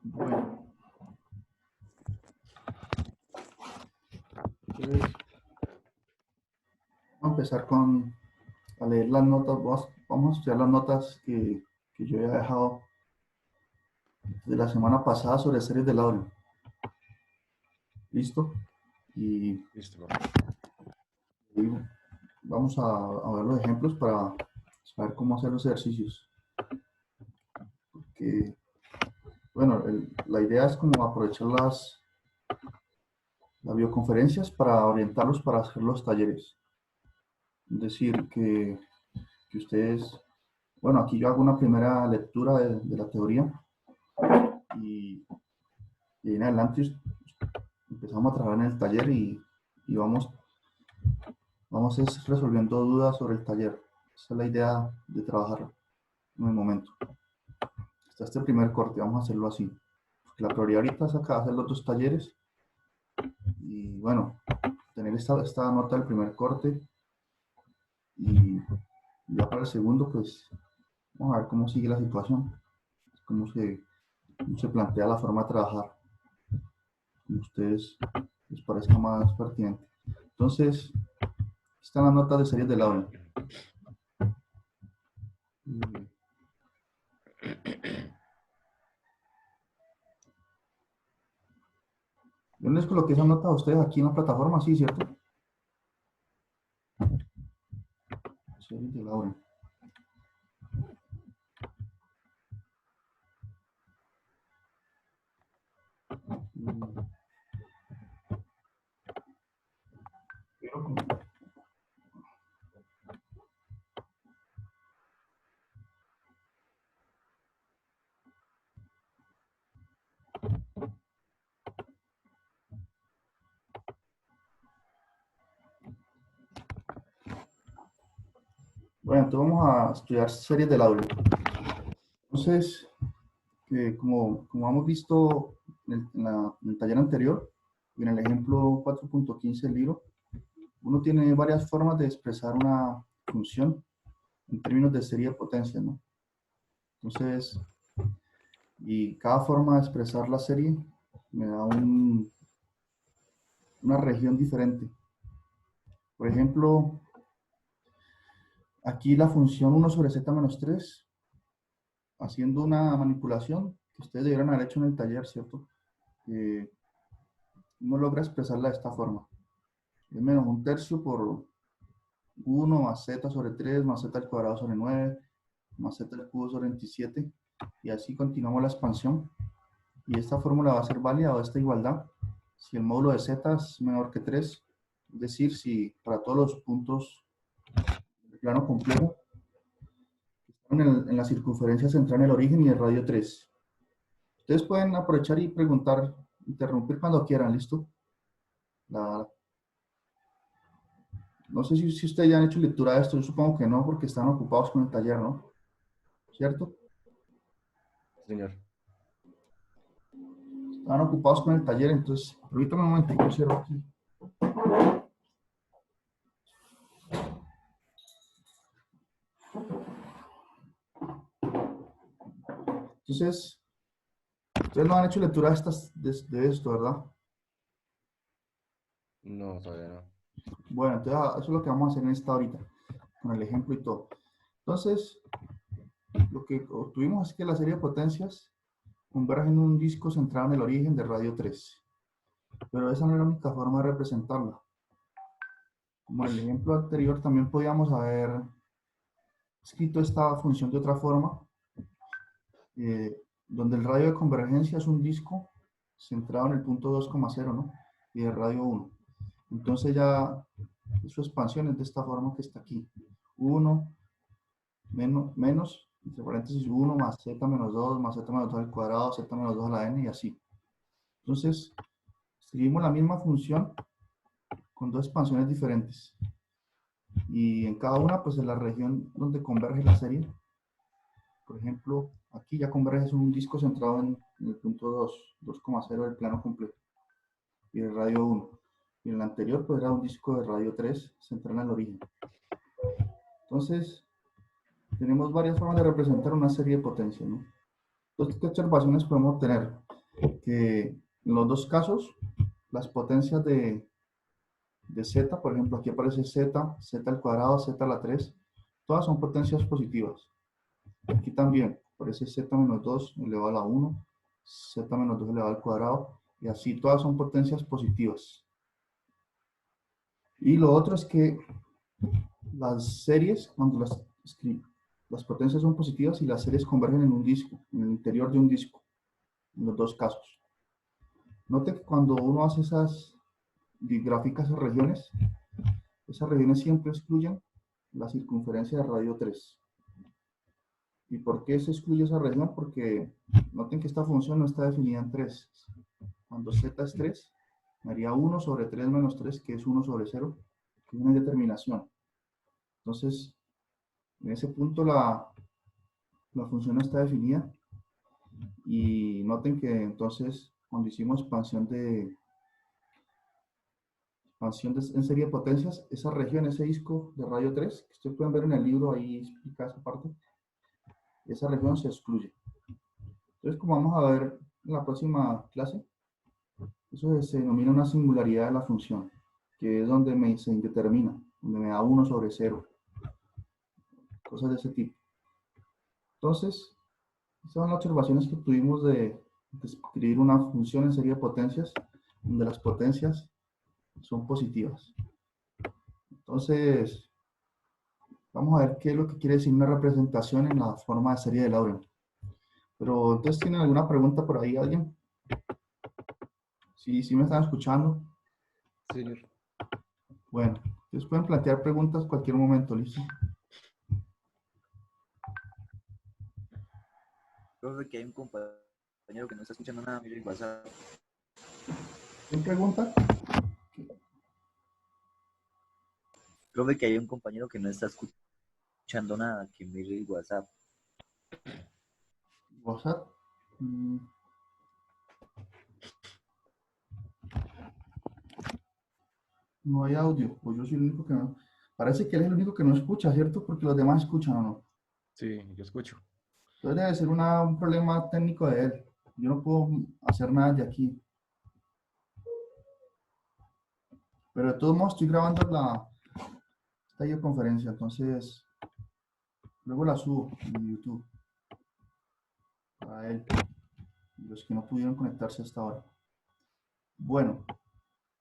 Bueno, entonces vamos a empezar a leer las notas. Vamos a estudiar las notas que yo había dejado de la semana pasada sobre series de Laurel. ¿Listo? Y Listo. vamos a ver los ejemplos para saber cómo hacer los ejercicios. Porque, bueno, la idea es como aprovechar las videoconferencias para orientarlos para hacer los talleres. Es decir, que ustedes, bueno, aquí yo hago una primera lectura de la teoría y en adelante empezamos a trabajar en el taller y vamos resolviendo dudas sobre el taller. Esa es la idea de trabajar en el momento. Hasta este primer corte, vamos a hacerlo así. Porque la prioridad ahorita es acá hacer los dos talleres y bueno, tener esta nota del primer corte y ya para el segundo, pues vamos a ver cómo sigue la situación, cómo se plantea la forma de trabajar, como a ustedes les parezca más pertinente. Entonces, están las notas de series de Laurel. Yo les coloqué esa nota a ustedes aquí en la plataforma, sí, ¿cierto? Series de Laurel. Bueno, entonces vamos a estudiar series de Laurel. Entonces, como hemos visto en el taller anterior y en el ejemplo 4.15 del libro, uno tiene varias formas de expresar una función en términos de serie de potencias, ¿no? Entonces, y cada forma de expresar la serie me da una región diferente. Por ejemplo, aquí la función 1 sobre z menos 3, haciendo una manipulación que ustedes debieron haber hecho en el taller, ¿cierto? Uno logra expresarla de esta forma. Es menos un tercio por 1 más z sobre 3 más z al cuadrado sobre 9 más z al cubo sobre 27 y así continuamos la expansión. Y esta fórmula va a ser válida o esta igualdad si el módulo de z es menor que 3, es decir, si para todos los puntos del plano complejo están en la circunferencia central en el origen y el radio 3. Ustedes pueden aprovechar y preguntar, interrumpir cuando quieran, ¿listo? No sé si ustedes ya han hecho lectura de esto, yo supongo que no, porque están ocupados con el taller, ¿no? ¿Cierto? Señor. Están ocupados con el taller, entonces, permítame un momento, cierro aquí. Entonces, ustedes no han hecho lectura de esto, ¿verdad? No, todavía no. Bueno, entonces eso es lo que vamos a hacer en esta ahorita, con el ejemplo y todo. Entonces, lo que obtuvimos es que la serie de potencias converge en un disco centrado en el origen de radio 3. Pero esa no es la única forma de representarla. Como en el ejemplo anterior, también podíamos haber escrito esta función de otra forma, donde el radio de convergencia es un disco centrado en el punto 2,0, ¿no? Y el radio 1. Entonces ya su expansión es de esta forma que está aquí. 1 menos, entre paréntesis, 1 más z menos 2 más z menos 2 al cuadrado, z menos 2 a la n y así. Entonces, escribimos la misma función con dos expansiones diferentes. Y en cada una, pues en la región donde converge la serie, por ejemplo, aquí ya converge un disco centrado en el punto 2,0 del plano completo y el radio 1. Y en el anterior, pues era un disco de radio 3 centrado en el origen. Entonces, tenemos varias formas de representar una serie de potencias, ¿no? Entonces, ¿qué observaciones podemos tener? que en los dos casos, las potencias de z, por ejemplo, aquí aparece z, z al cuadrado, z a la 3, todas son potencias positivas. Aquí también aparece z menos 2 elevado a la 1, z menos 2 elevado al cuadrado, y así todas son potencias positivas. Y lo otro es que las series, cuando las potencias son positivas y las series convergen en un disco, en el interior de un disco, en los dos casos. Note que cuando uno hace grafica esas regiones siempre excluyen la circunferencia de radio 3. ¿Y por qué se excluye esa región? Porque noten que esta función no está definida en 3. Cuando z es 3, me haría 1 sobre 3 menos 3, que es 1 sobre 0, que es una indeterminación. Entonces, en ese punto la función no está definida. Y noten que entonces, cuando hicimos en serie de potencias, esa región, ese disco de radio 3, que ustedes pueden ver en el libro, ahí explica esa parte, esa región se excluye. Entonces, como vamos a ver en la próxima clase, eso se denomina una singularidad de la función, que es donde se indetermina, donde me da 1 sobre 0, cosas de ese tipo. Entonces, estas son las observaciones que tuvimos de escribir una función en serie de potencias, donde las potencias son positivas. Entonces, vamos a ver qué es lo que quiere decir una representación en la forma de serie de Laurent. Pero, entonces, ¿tienen alguna pregunta por ahí alguien? Sí, sí me están escuchando. Sí, señor. Bueno, ustedes pueden plantear preguntas en cualquier momento, ¿listo? Profe, que hay un compañero que no está escuchando nada, mire el WhatsApp. ¿Quién pregunta? Profe, que hay un compañero que no está escuchando nada, que mire el WhatsApp. WhatsApp. No hay audio, pues yo soy el único que no. Parece que él es el único que no escucha, ¿cierto? Porque los demás escuchan o no. Sí, yo escucho. Entonces debe ser un problema técnico de él. Yo no puedo hacer nada de aquí. Pero de todos modos estoy grabando esta videoconferencia, entonces luego la subo en YouTube para él y los que no pudieron conectarse hasta ahora. Bueno,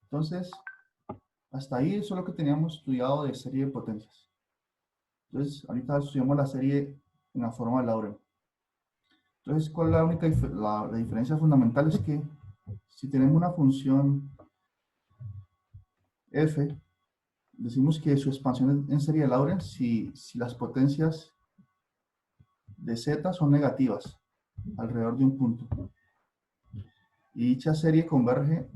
entonces hasta ahí eso es lo que teníamos estudiado de serie de potencias. Entonces ahorita estudiamos la serie en la forma de Laurent. Entonces, ¿cuál es la única la diferencia fundamental? Es que si tenemos una función f, decimos que su expansión en serie de Laurent si las potencias de z son negativas alrededor de un punto. Y dicha serie converge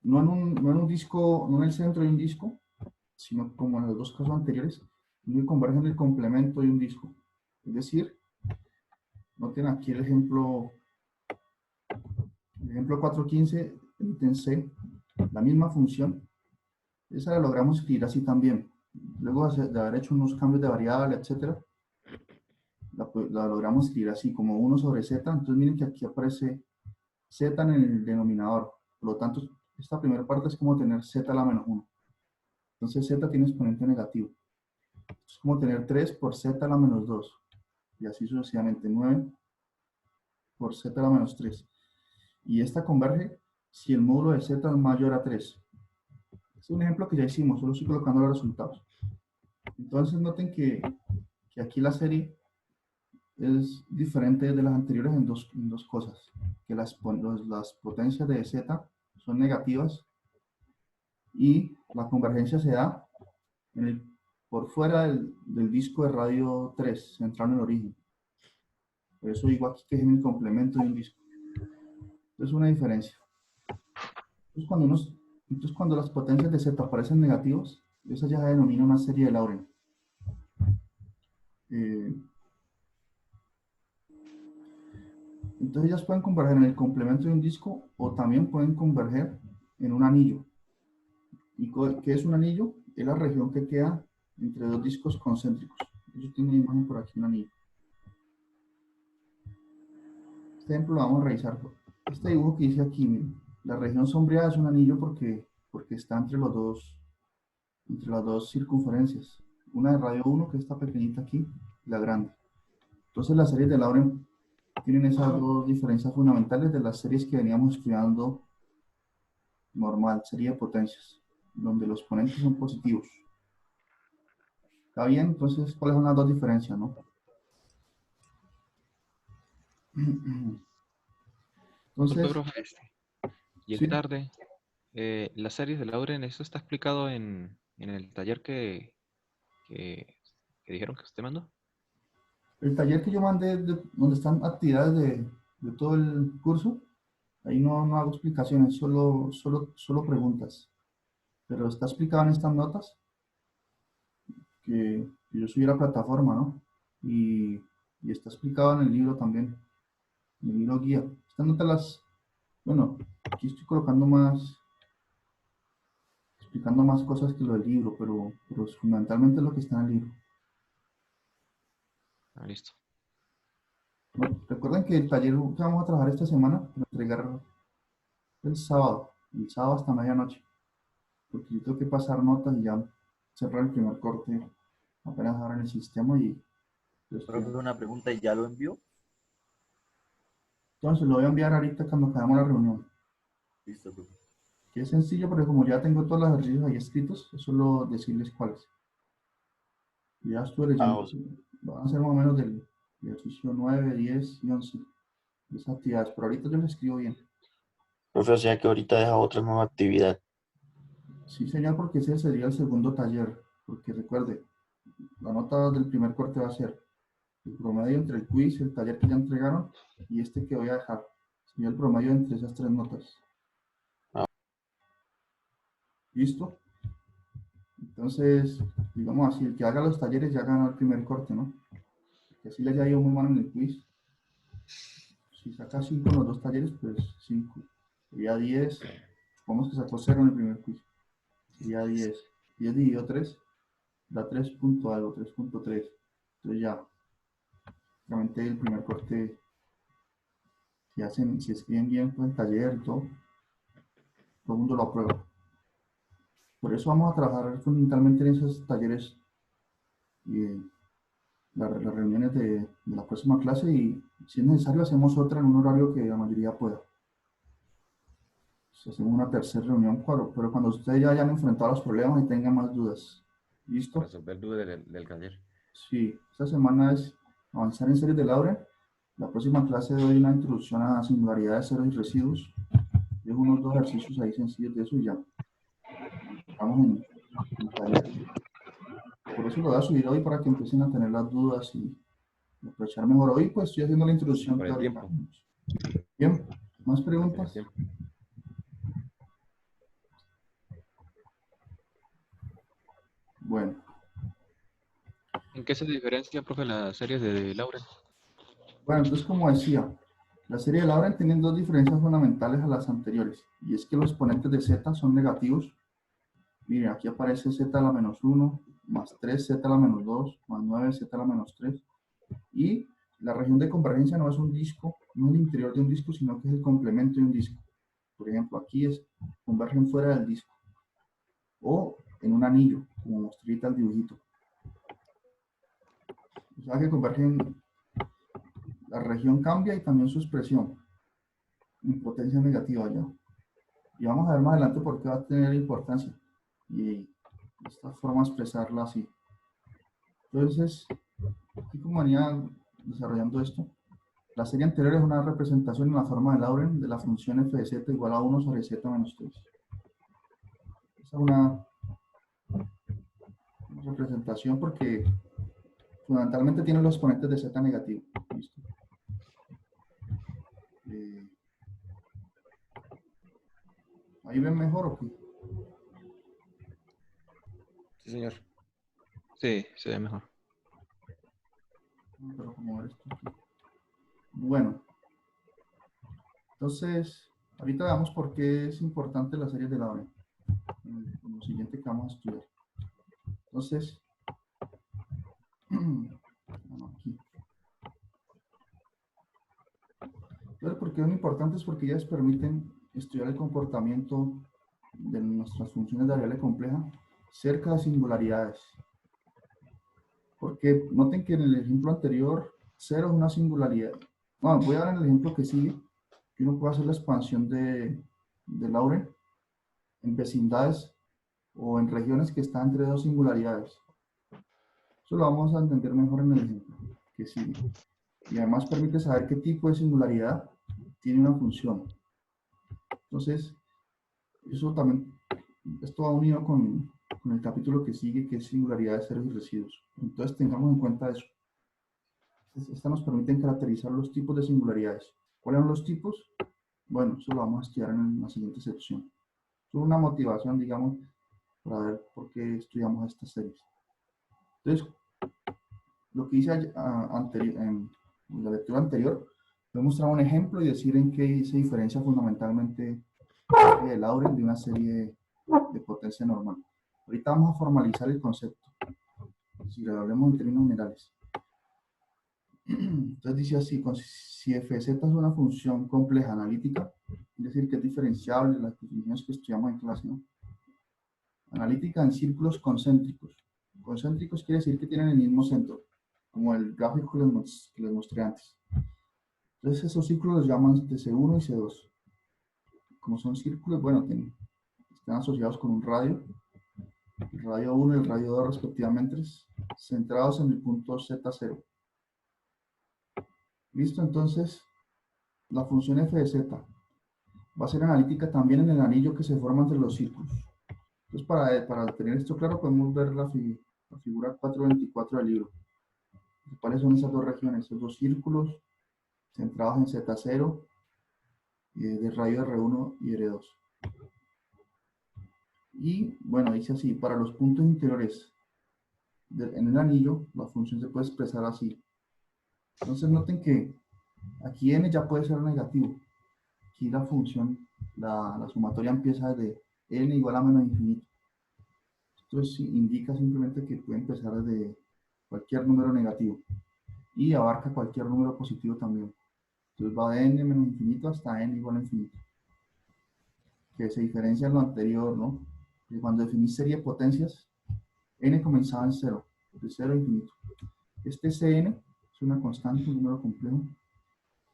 no en un disco, no en el centro de un disco, sino como en los dos casos anteriores, no converge en el complemento de un disco. Es decir, noten aquí el ejemplo 415, el ítem C, la misma función, esa la logramos escribir así también. Luego de haber hecho unos cambios de variable, etcétera, la logramos escribir así, como 1 sobre z. Entonces miren que aquí aparece z en el denominador. Por lo tanto, esta primera parte es como tener z a la menos 1. Entonces z tiene exponente negativo. Es como tener 3 por z a la menos 2. Y así sucesivamente, 9 por z a la menos 3. Y esta converge si el módulo de z es mayor a 3. Es un ejemplo que ya hicimos, solo estoy colocando los resultados. Entonces noten que aquí la serie es diferente de las anteriores en dos cosas. Que las potencias de z son negativas y la convergencia se da por fuera del disco de radio 3, central en el origen. Por eso digo aquí que es en el complemento de un disco. Es una diferencia. Entonces cuando las potencias de z aparecen negativos, esa ya se denomina una serie de Laurent. Entonces ellas pueden converger en el complemento de un disco o también pueden converger en un anillo. ¿Y qué es un anillo? Es la región que queda entre dos discos concéntricos. Yo tengo una imagen por aquí, un anillo. Este ejemplo lo vamos a revisar este dibujo que hice aquí, miren, la región sombreada es un anillo porque está entre las dos circunferencias. Una de radio 1, que es esta pequeñita aquí, y la grande. Entonces las series de Laurent tienen esas dos diferencias fundamentales de las series que veníamos estudiando normal, serie de potencias, donde los exponentes son positivos. ¿Está bien? Entonces, ¿cuáles son las dos diferencias, no? Disculpe, Entonces, profe, llegué sí, tarde. Las series de Lauren, ¿eso está explicado en el taller que, que dijeron que usted mandó? el taller que yo mandé, donde están actividades de todo el curso, ahí no hago explicaciones, solo preguntas. Pero está explicado en estas notas que yo subí a la plataforma, ¿no? Y está explicado en el libro también, en el libro guía. Estas notas bueno, aquí estoy colocando explicando más cosas que lo del libro, pero fundamentalmente es lo que está en el libro. Ah, listo. Bueno, recuerden que el taller que vamos a trabajar esta semana, lo entregar el sábado hasta medianoche, porque yo tengo que pasar notas y ya cerrar el primer corte apenas ahora en el sistema y lo estoy. Profe, una pregunta, ¿y ya lo envió? Entonces lo voy a enviar ahorita cuando acabemos la reunión. Listo, profe. Que es sencillo, porque como ya tengo todos los ejercicios ahí escritos, es solo decirles cuáles. Ya estuve Ah, leyendo, van a ser más o menos del ejercicio 9, 10 y 11 de esas actividades, pero ahorita yo les escribo bien. profe, o sea que ahorita deja otra nueva actividad. Sí, señor, porque ese sería el segundo taller, porque recuerde, la nota del primer corte va a ser el promedio entre el quiz, el taller que ya entregaron y este que voy a dejar. Sería el promedio entre esas tres notas. Ah, ¿Listo? Entonces, digamos así, el que haga los talleres ya ganó el primer corte, ¿no? Que así le haya ido muy mal en el quiz. Si saca 5 en los dos talleres, pues 5. Sería 10. Supongamos que sacó 0 en el primer quiz. Sería 10. 10 dividido 3 da 3 punto algo, 3.3. Entonces ya, realmente el primer corte, si escriben bien pues, el taller y todo el mundo lo aprueba. Por eso vamos a trabajar fundamentalmente en esos talleres y las reuniones de la próxima clase y si es necesario hacemos otra en un horario que la mayoría pueda. Pues, hacemos una tercera reunión, pero cuando ustedes ya hayan enfrentado los problemas y tengan más dudas. ¿Listo? Resolver dudas del taller. Sí, esta semana es avanzar en series de Laura. La próxima clase doy una introducción a singularidades, ceros y residuos. Dejo unos dos ejercicios ahí sencillos de eso y ya. Estamos en taller. Por eso lo voy a subir hoy para que empiecen a tener las dudas y aprovechar mejor. Hoy pues estoy haciendo la introducción Por el teórica. tiempo, Bien, ¿más para tener preguntas? tiempo. Bueno, ¿En qué se diferencia, profe, las series de Lauren? bueno, entonces como decía, la serie de Laurent tiene dos diferencias fundamentales a las anteriores, y es que los exponentes de z son negativos. Miren, aquí aparece z a la menos 1, más 3 z a la menos 2, más 9 z a la menos 3. Y la región de convergencia no es un disco, no es el interior de un disco, sino que es el complemento de un disco. Por ejemplo, aquí convergen fuera del disco, o en un anillo, como mostré el dibujito. O sea que convergen, la región cambia y también su expresión, en potencia negativa ya. Y vamos a ver más adelante por qué va a tener importancia. Y esta forma de expresarla así. Entonces, aquí como venía desarrollando esto, la serie anterior es una representación en la forma de Laurent de la función f de z igual a 1 sobre z menos 3. Esa es una representación porque fundamentalmente tiene los exponentes de z negativo. ¿Listo? Eh, ¿Ahí ven mejor o qué? Sí, señor. Sí, se ve mejor. Pero como ver esto aquí. Bueno, entonces, ahorita veamos por qué es importante la serie de Laurent en lo siguiente que vamos a estudiar. Entonces, bueno, aquí. Entonces, ¿por qué son importantes? Porque ellas permiten estudiar el comportamiento de nuestras funciones de variable compleja cerca de singularidades. Porque noten que en el ejemplo anterior, 0 es una singularidad. Bueno, voy a dar el ejemplo que sigue, que uno puede hacer la expansión de Laurent en vecindades o en regiones que están entre dos singularidades. Eso lo vamos a entender mejor en el ejemplo que sigue. Y además permite saber qué tipo de singularidad tiene una función. Entonces, eso también, esto va unido con el capítulo que sigue, que es singularidades, ceros y residuos. Entonces, tengamos en cuenta eso. Estas nos permiten caracterizar los tipos de singularidades. ¿Cuáles son los tipos? Bueno, eso lo vamos a estudiar en la siguiente sección. Es una motivación, digamos, para ver por qué estudiamos estas series. Entonces, lo que hice en la lectura anterior, voy a mostrar un ejemplo y decir en qué se diferencia fundamentalmente la serie de Laurent de una serie de potencia normal. Ahorita vamos a formalizar el concepto. Si lo hablemos en términos generales. Entonces dice así, si fz es una función compleja analítica, es decir, que es diferenciable de las definiciones que estudiamos en clase, ¿no? Analítica en círculos concéntricos. Concéntricos quiere decir que tienen el mismo centro, como el gráfico que les mostré antes. Entonces esos círculos los llaman de C1 y C2. Como son círculos, bueno, están asociados con un radio, el radio 1 y el radio 2 respectivamente, centrados en el punto Z0. Listo, entonces la función f de z va a ser analítica también en el anillo que se forma entre los círculos. Entonces, para tener esto claro, podemos ver la figura 424 del libro. ¿Cuáles son esas dos regiones? Esos dos círculos centrados en Z0 de radio R1 y R2. Y bueno, dice así, para los puntos interiores en el anillo, la función se puede expresar así. Entonces noten que aquí n ya puede ser negativo. Aquí la función, la sumatoria empieza desde n igual a menos infinito. Entonces indica simplemente que puede empezar desde cualquier número negativo y abarca cualquier número positivo también. Entonces va de n menos infinito hasta n igual a infinito. Que se diferencia en lo anterior, ¿no? Que cuando definí serie de potencias, n comenzaba en 0, de 0 a infinito. Este Cn es una constante, un número complejo.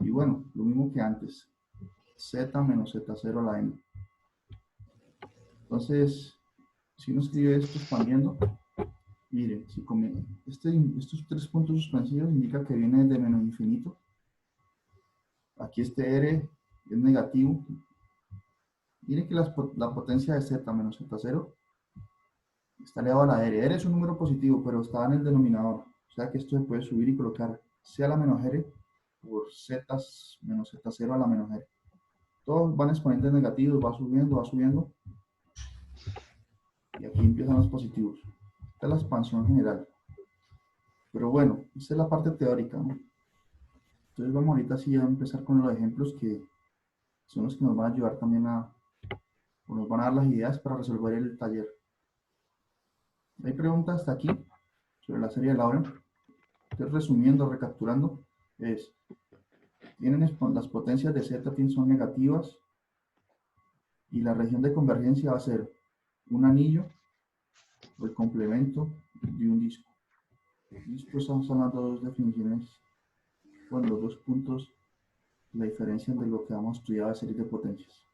Y bueno, lo mismo que antes, z menos z0 a la n. Entonces, si uno escribe esto expandiendo, miren, si estos tres puntos suspensivos indica que viene de menos infinito. Aquí este r es negativo. Miren que la potencia de z menos z0 está elevado a la r. R es un número positivo, pero está en el denominador. O sea que esto se puede subir y colocar c a la menos r por z menos z0 a la menos r. Todos van exponentes negativos, va subiendo, va subiendo. Y aquí empiezan los positivos. Esta es la expansión general. Pero bueno, esta es la parte teórica, ¿no? Entonces vamos ahorita sí a empezar con los ejemplos que son los que nos van a ayudar también o nos van a dar las ideas para resolver el taller. Hay preguntas hasta aquí sobre la serie de Laurent. Entonces resumiendo, recapturando, las potencias de Z son negativas y la región de convergencia va a ser un anillo o el complemento de un disco. Listo, esas son las dos definiciones, bueno, los dos puntos, la diferencia de lo que vamos a estudiar de series de potencias.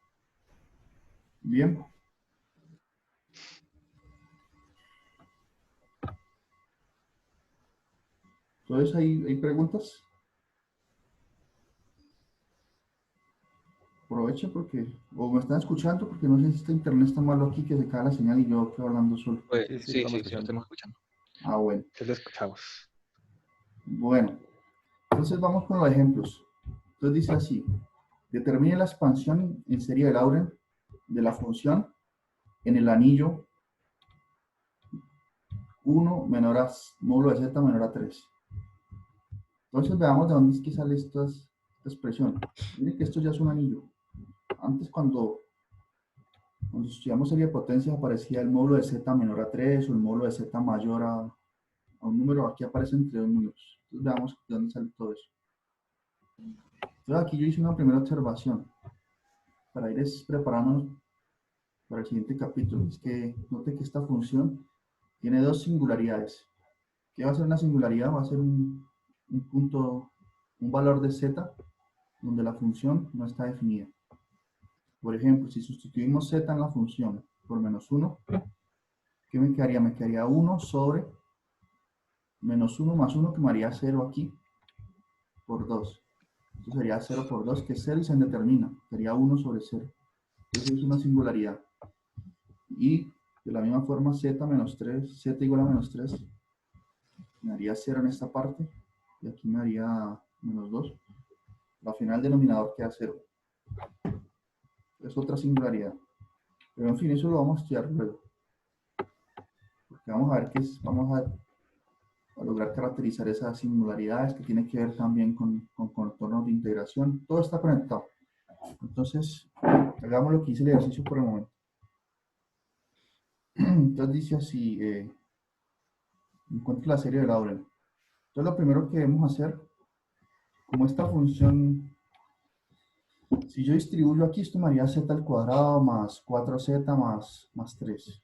Bien. Entonces, ¿hay preguntas? Aprovechen porque, o me están escuchando porque no sé si este internet está malo aquí, que se cae la señal y yo quedo hablando solo. Pues, Sí, sí, lo estamos escuchando. Ah, bueno. Sí, lo escuchamos. Bueno, entonces vamos con los ejemplos. Entonces dice así, determine la expansión en serie de Laurent de la función en el anillo 1 menor a módulo de z menor a 3. Entonces veamos de dónde es que sale esta expresión. Miren que esto ya es un anillo. Antes cuando estudiamos serie de potencias aparecía el módulo de z menor a 3 o el módulo de z mayor a un número. Aquí aparecen entre dos números. Entonces veamos de dónde sale todo eso. Entonces aquí yo hice una primera observación para ir preparándonos para el siguiente capítulo. Es que note que esta función tiene dos singularidades. ¿Qué va a ser una singularidad? Va a ser un punto, un valor de z donde la función no está definida. Por ejemplo, si sustituimos z en la función por menos 1, ¿qué me quedaría? Me quedaría 1 sobre menos 1 más 1, que me haría 0 aquí, por 2. Entonces sería 0 por 2, que es 0 y se indetermina. Sería 1 sobre 0. Entonces es una singularidad. Y de la misma forma, z menos 3, z igual a menos 3, me haría 0 en esta parte, y aquí me haría menos 2. Al final el denominador queda 0. Es otra singularidad. Pero en fin, eso lo vamos a estudiar luego. Porque vamos a ver qué es, vamos a lograr caracterizar esas singularidades que tienen que ver también con contornos de integración. Todo está conectado. Entonces, hagamos lo que hice el ejercicio por el momento. Entonces dice así, encuentre la serie de Laurent. Entonces lo primero que debemos hacer, como esta función, si yo distribuyo aquí, esto me haría z al cuadrado más 4z más 3.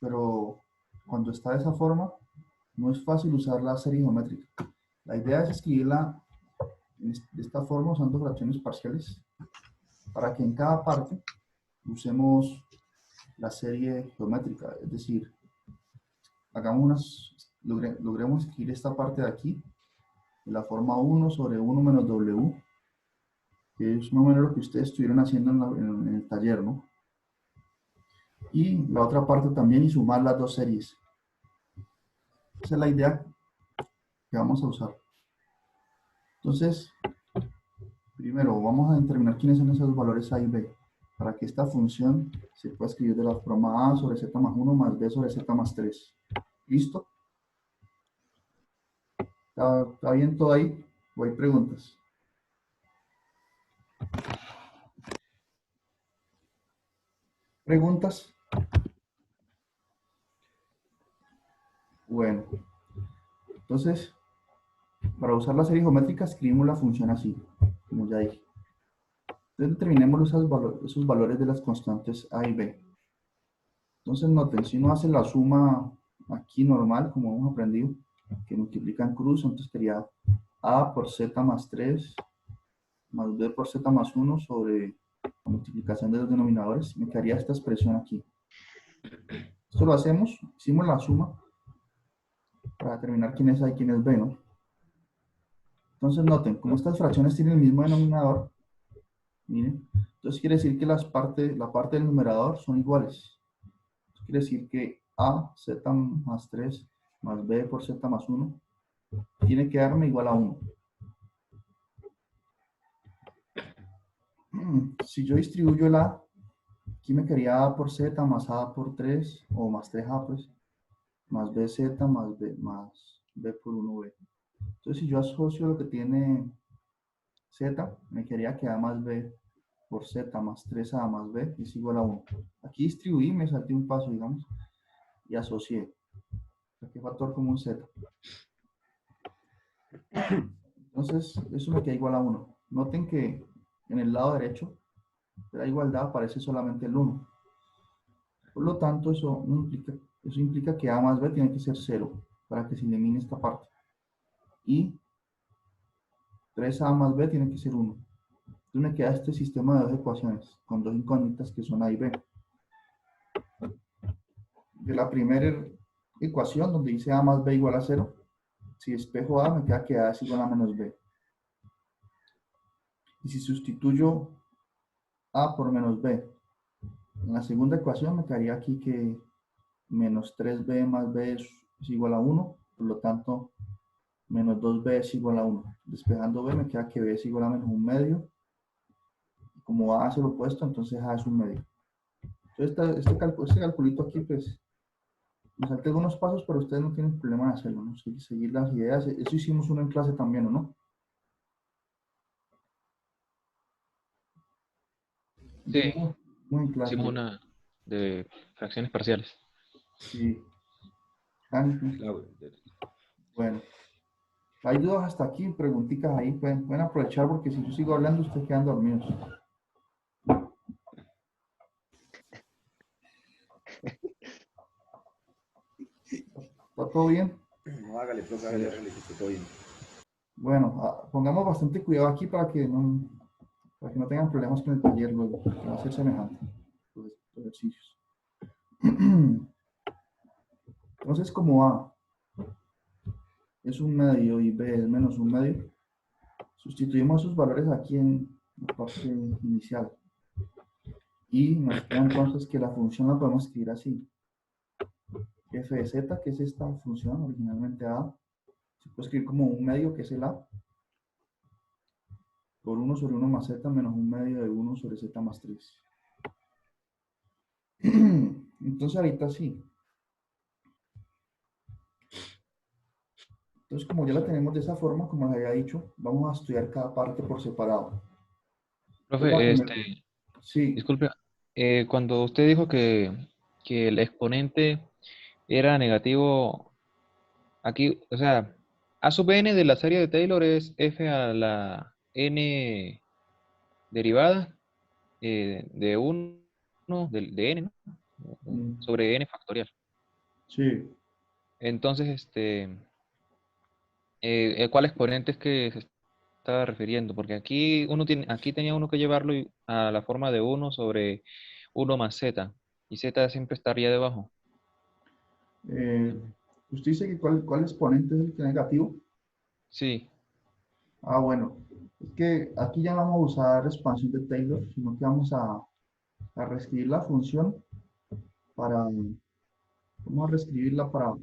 Pero cuando está de esa forma, no es fácil usar la serie geométrica. La idea es escribirla de esta forma usando fracciones parciales para que en cada parte usemos la serie geométrica. Es decir, logremos escribir esta parte de aquí de la forma 1 sobre 1 menos w, que es más o menos lo que ustedes estuvieron haciendo en el taller, ¿no? Y la otra parte también, y sumar las dos series. Esa es la idea que vamos a usar. Entonces, primero vamos a determinar quiénes son esos valores a y b, para que esta función se pueda escribir de la forma a sobre z más 1 más b sobre z más 3. ¿Listo? ¿Está bien todo ahí? ¿O hay preguntas? ¿Preguntas? Bueno, entonces, para usar la serie geométrica escribimos la función así, como ya dije. Entonces determinemos esos valores de las constantes a y b. Entonces noten, si uno hace la suma aquí normal, como hemos aprendido, que multiplica en cruz, entonces sería a por z más 3 más b por z más 1 sobre la multiplicación de los denominadores. Me quedaría esta expresión aquí. Esto lo hacemos, hicimos la suma para determinar quién es a y quién es b, ¿no? Entonces noten, como estas fracciones tienen el mismo denominador, miren, entonces quiere decir que la parte del numerador son iguales. Quiere decir que a, z más 3 más b por z más 1 tiene que darme igual a 1. Si yo distribuyo el a, aquí me quedaría a por z más a por 3, o más 3a, pues, más bz más b por 1b. Entonces, si yo asocio lo que tiene z, me quedaría que a más b por z más 3a más b es igual a 1. Aquí distribuí, me salté un paso, digamos, y asocié. ¿Qué factor común z? Entonces, eso me queda igual a 1. Noten que en el lado derecho de la igualdad aparece solamente el 1. Por lo tanto, eso implica que a más b tiene que ser 0 para que se elimine esta parte. Y 3a más b tiene que ser 1. Entonces me queda este sistema de dos ecuaciones con dos incógnitas que son a y b. De la primera ecuación, donde dice a más b igual a 0, si despejo a, me queda que a es igual a menos b. Y si sustituyo a por menos b, en la segunda ecuación me quedaría aquí que menos 3b más b es igual a 1, por lo tanto, menos 2b es igual a 1. Despejando b me queda que b es igual a menos un medio. Y como a hace lo opuesto, entonces a es un medio. Entonces este calculito aquí, pues, me salté algunos pasos, pero ustedes no tienen problema en hacerlo, ¿no? Seguir las ideas. Eso hicimos uno en clase también, ¿o no? Sí, Muy en clase. hicimos una de fracciones parciales. Sí. Bueno. Hay dudas hasta aquí, preguntitas ahí, pueden aprovechar porque si yo sigo hablando, ustedes quedan dormidos. ¿Está todo bien? No, hágale, profe, hágale, que esté todo bien. Bueno, pongamos bastante cuidado aquí para que no tengan problemas con el taller luego, que va a ser semejante los ejercicios. Entonces, como A es un medio y B es menos un medio, sustituimos sus valores aquí en la parte inicial. Y nos queda entonces que la función la podemos escribir así. F de z, que es esta función originalmente A, se puede escribir como un medio, que es el A, por 1 sobre 1 más z menos un medio de 1 sobre z más 3. Entonces ahorita sí. Entonces como ya la tenemos de esa forma, como les había dicho, vamos a estudiar cada parte por separado. Profe, Sí, disculpe, cuando usted dijo que el exponente era negativo, aquí, o sea, A sub n de la serie de Taylor es f a la n derivada de 1, de n, ¿no? Sobre n factorial. sí. Entonces, ¿cuál exponente es que se estaba refiriendo? Porque aquí tenía uno que llevarlo a la forma de 1 sobre 1 más z, y z siempre estaría debajo. Usted dice que cuál exponente es el que es negativo. Sí, Ah, bueno, es que aquí ya no vamos a usar expansión de Taylor, sino que vamos a reescribir la función vamos a reescribirla para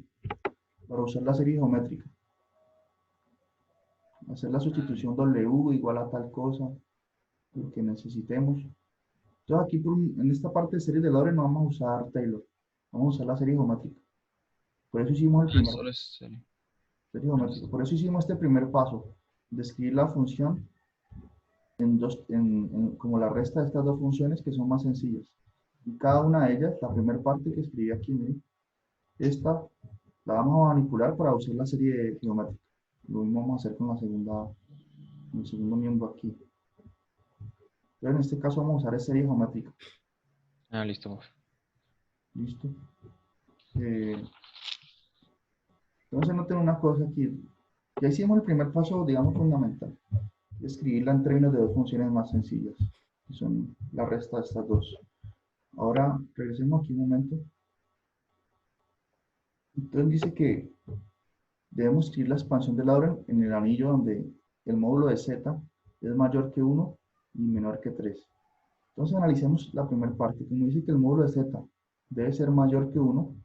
usar la serie geométrica. Hacer la sustitución W igual a tal cosa, lo que necesitemos. Entonces aquí en esta parte de series de Lorentz no vamos a usar Taylor, vamos a usar la serie geométrica. Por eso hicimos solo es serie geométrica. Por eso hicimos este primer paso, de escribir la función como la resta de estas dos funciones que son más sencillas. Y cada una de ellas, la primera parte que escribí aquí, miren, esta la vamos a manipular para usar la serie geométrica. Lo mismo vamos a hacer con el segundo miembro aquí. Entonces, en este caso vamos a usar serie geométrica. listo, profe. ¿Listo? Entonces noten una cosa aquí. Ya hicimos el primer paso, digamos, fundamental. Escribirla en términos de dos funciones más sencillas, que son la resta de estas dos. Ahora, regresemos aquí un momento. Entonces dice que debemos escribir la expansión de Lorentz en el anillo donde el módulo de z es mayor que 1 y menor que 3. Entonces analicemos la primera parte. Como dice que el módulo de z debe ser mayor que 1,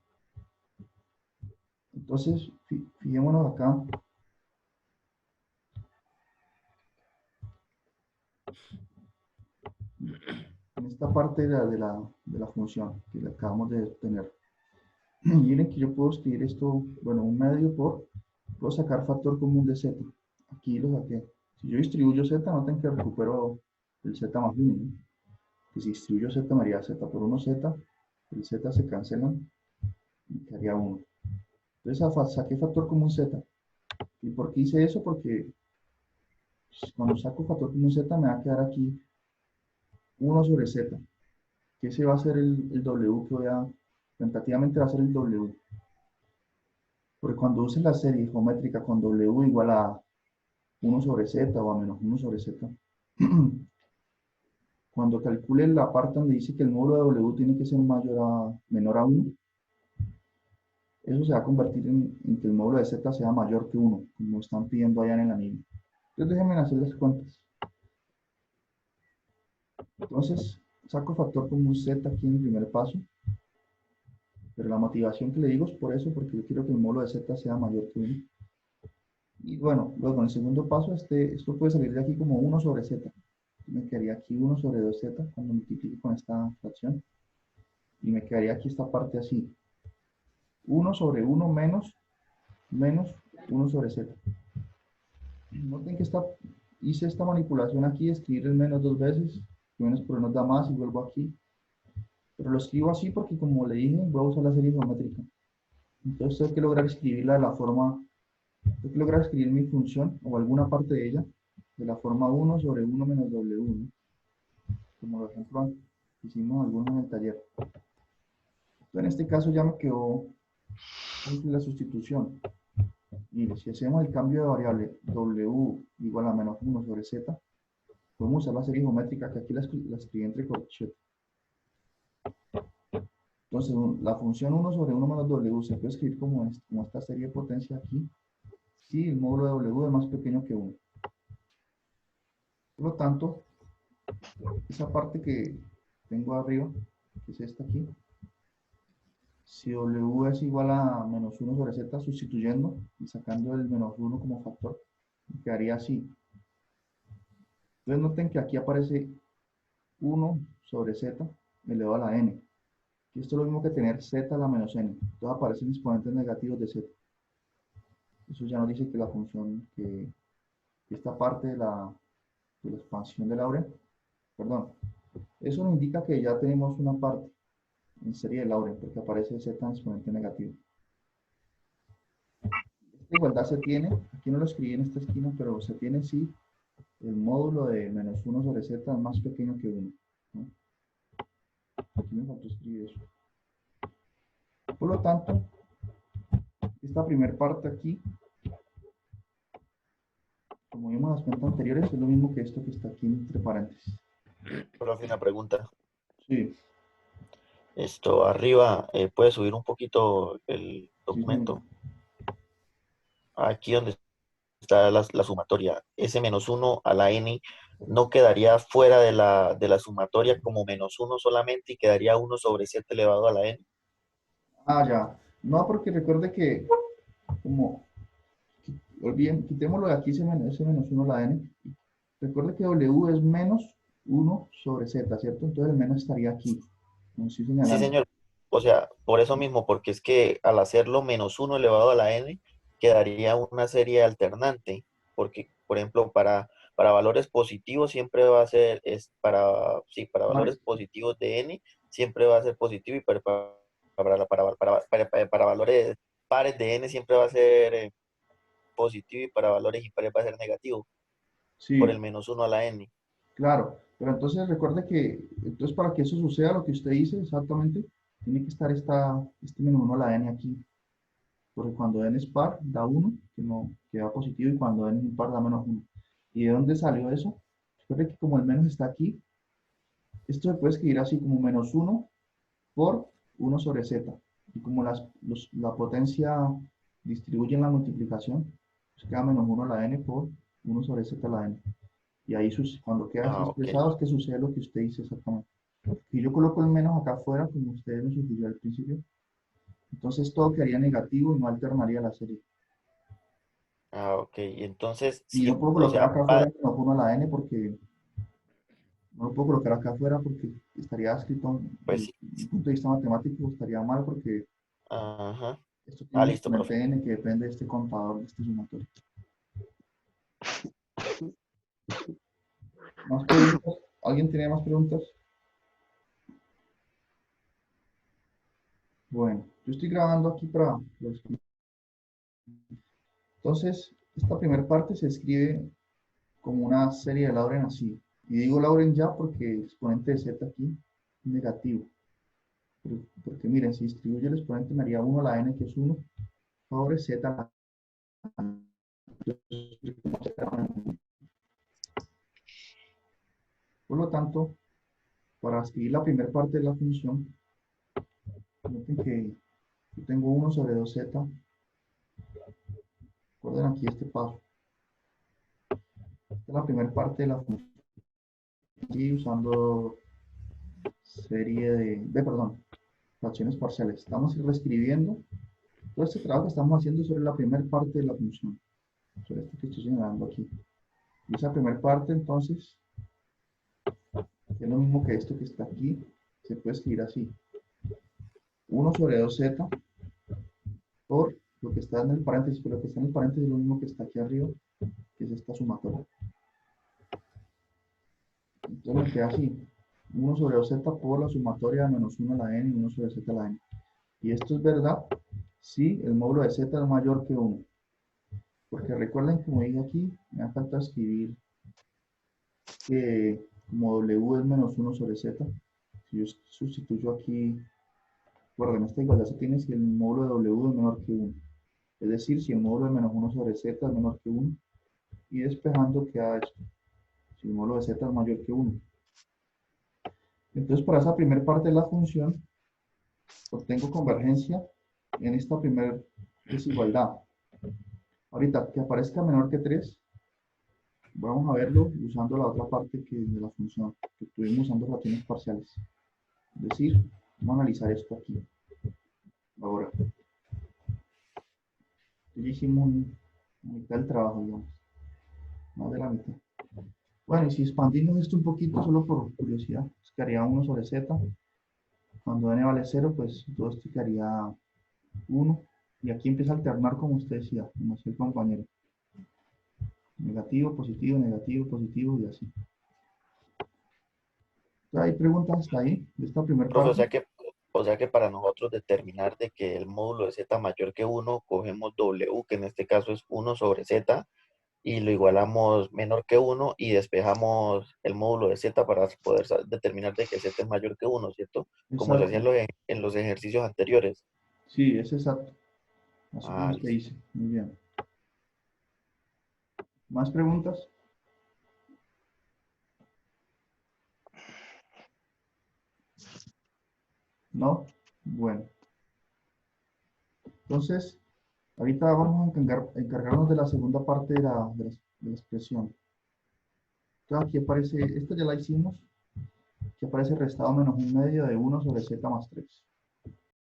entonces fijémonos acá. En esta parte de la función que le acabamos de obtener. Miren que yo puedo escribir esto, bueno, un medio puedo sacar factor común de z. Aquí lo saqué. Si yo distribuyo z, noten que recupero el z más 1. ¿No? Que si distribuyo z me haría z por 1 z, el z se cancelan y quedaría 1. Entonces saqué factor común z. ¿Y por qué hice eso? Porque cuando saco factor común z me va a quedar aquí 1 sobre z, que ese va a ser el w que tentativamente va a ser el w. Porque cuando uses la serie geométrica con w igual a 1 sobre z o a menos 1 sobre z, cuando calcule la parte donde dice que el módulo de w tiene que ser menor a 1, eso se va a convertir en que el módulo de z sea mayor que 1, como están pidiendo allá en el anillo. Entonces déjenme hacer las cuentas. Entonces, saco factor común z aquí en el primer paso, pero la motivación que le digo es por eso, porque yo quiero que el módulo de z sea mayor que 1. Y bueno, luego en el segundo paso, esto puede salir de aquí como 1 sobre z. Me quedaría aquí 1 sobre 2z cuando multiplique con esta fracción. Y me quedaría aquí esta parte así. 1 sobre 1 menos 1 sobre z. Noten que hice esta manipulación aquí, escribir el menos dos veces, menos por nos da más y vuelvo aquí. Pero lo escribo así porque como le dije, voy a usar la serie geométrica. Entonces tengo que lograr escribirla de la forma Tengo que lograr escribir mi función o alguna parte de ella de la forma 1 sobre 1 menos W, ¿no? Como por ejemplo hicimos algunos en el taller. Entonces, en este caso ya me quedó la sustitución. Mire, si hacemos el cambio de variable W igual a menos 1 sobre Z, podemos usar la serie geométrica que aquí la escribí entre corchetes. Entonces, la función 1 sobre 1 menos W se puede escribir como esta serie de potencia aquí, si el módulo de W es más pequeño que 1. Por lo tanto, esa parte que tengo arriba, que es esta aquí, si W es igual a menos 1 sobre Z, sustituyendo y sacando el menos 1 como factor, quedaría así. Entonces noten que aquí aparece 1 sobre Z elevado a la n. Y esto es lo mismo que tener z a la menos n. Entonces aparecen exponentes negativos de z. Eso ya nos dice que la función, que esta parte de la expansión de Laurent, perdón, eso nos indica que ya tenemos una parte en serie de Laurent, porque aparece z en exponente negativo. Esta igualdad se tiene, aquí no lo escribí en esta esquina, pero se tiene si el módulo de menos 1 sobre z es más pequeño que 1, ¿no? Aquí me faltó escribir eso. Por lo tanto, esta primera parte aquí, como vimos en las cuentas anteriores, es lo mismo que esto que está aquí entre paréntesis. Profe, una pregunta. Sí, Esto arriba, ¿puede subir un poquito el sí, documento? señor. Aquí donde está la sumatoria, ese menos 1 a la n no quedaría fuera de la sumatoria como menos 1 solamente y quedaría 1 sobre 7 elevado a la n. Ah, ya. No, porque recuerde que, como, olviden, quitémoslo de aquí, ese menos 1 la n. Recuerde que W es menos 1 sobre Z, ¿cierto? Entonces el menos estaría aquí, como estoy Sí, señalando. señor. O sea, por eso mismo, porque es que al hacerlo menos 1 elevado a la n, quedaría una serie alternante. Porque, por ejemplo, para valores positivos siempre va a ser, sí, para Vale. valores positivos de n, siempre va a ser positivo y para valores pares de n siempre va a ser positivo y para valores impares va a ser negativo por el Sí, menos 1 a la n. claro. Pero entonces recuerde que, entonces para que eso suceda, lo que usted dice exactamente, tiene que estar este menos 1 la n aquí. Porque cuando n es par, da 1, que da positivo, y cuando n es impar, da menos 1. ¿Y de dónde salió eso? Recuerde que como el menos está aquí, esto se puede escribir así como menos 1 por 1 sobre z. Y como la potencia distribuye en la multiplicación, pues queda menos 1 a la n por 1 sobre z a la n. Y ahí cuando queda así Ah, ok. expresado es que sucede lo que usted dice exactamente. Y yo coloco el menos acá afuera, como usted me sugirió al principio. Entonces todo quedaría negativo y no alternaría la serie. Ah, ok. Entonces, Y no sí, puedo o colocar sea, acá afuera menos 1 a la n porque no lo puedo colocar acá afuera porque estaría escrito pues desde sí. un punto de vista matemático, estaría mal porque Ajá. esto tiene Ah, un listo, profe. exponente n que depende de este contador, de este sumatorio. ¿Más preguntas? ¿Alguien tiene más preguntas? Bueno, yo estoy grabando aquí para los... Entonces, esta primera parte se escribe como una serie de Laurent así. Y digo Laurent ya porque el exponente de z aquí es negativo. Porque miren, si distribuye el exponente me haría 1 a la n, que es 1, sobre z a la n. Por lo tanto, para escribir la primera parte de la función, noten que yo tengo 1 sobre 2z. Recuerden aquí este paso. Esta es la primera parte de la función. Y usando serie perdón, fracciones parciales. Estamos reescribiendo todo este trabajo que estamos haciendo sobre la primera parte de la función. Sobre esto que estoy señalando aquí. Y esa primera parte, entonces, es lo mismo que esto que está aquí. Se puede escribir así. 1 sobre 2z por lo que está en el paréntesis, pero lo que está en el paréntesis es lo mismo que está aquí arriba, que es esta sumatoria. Entonces me queda así. 1 sobre 2z por la sumatoria de menos 1 a la n y 1 sobre z a la n. Y esto es verdad si el módulo de z es mayor que 1. Porque recuerden, como dije aquí, me da falta escribir que como W es menos 1 sobre Z, si yo sustituyo aquí, recuerden, esta igualdad se tiene si el módulo de W es menor que 1. Es decir, si el módulo de menos 1 sobre Z es menor que 1, y despejando queda esto, si el módulo de Z es mayor que 1. Entonces, para esa primera parte de la función, obtengo convergencia en esta primera desigualdad. Ahorita, que aparezca menor que 3, vamos a verlo usando la otra parte de la función, que estuvimos usando relaciones parciales. Es decir, vamos a analizar esto aquí. Ahora, ya hicimos la mitad del trabajo, digamos. Más de la mitad. Bueno, y si expandimos esto un poquito, solo por curiosidad, pues quedaría 1 sobre z. Cuando n vale 0, pues todo esto quedaría 1. Y aquí empieza a alternar, como usted decía, como decía el compañero. Negativo, positivo, negativo, positivo y así. ¿Hay preguntas hasta ahí de esta primera Profe, parte? o sea que para nosotros determinar de que el módulo de z mayor que 1, cogemos W, que en este caso es 1 sobre z, y lo igualamos menor que 1 y despejamos el módulo de z para poder determinar de que z es mayor que 1, ¿cierto? Como se hacía Exacto. en los ejercicios anteriores. Sí, es exacto. Así como Ah, usted listo. dice. Muy bien. ¿Más preguntas? ¿No? Bueno. Entonces, ahorita vamos a encargarnos de la segunda parte de la expresión. Entonces, aquí aparece, esta ya la hicimos, aquí aparece restado menos un medio de 1 sobre z más 3.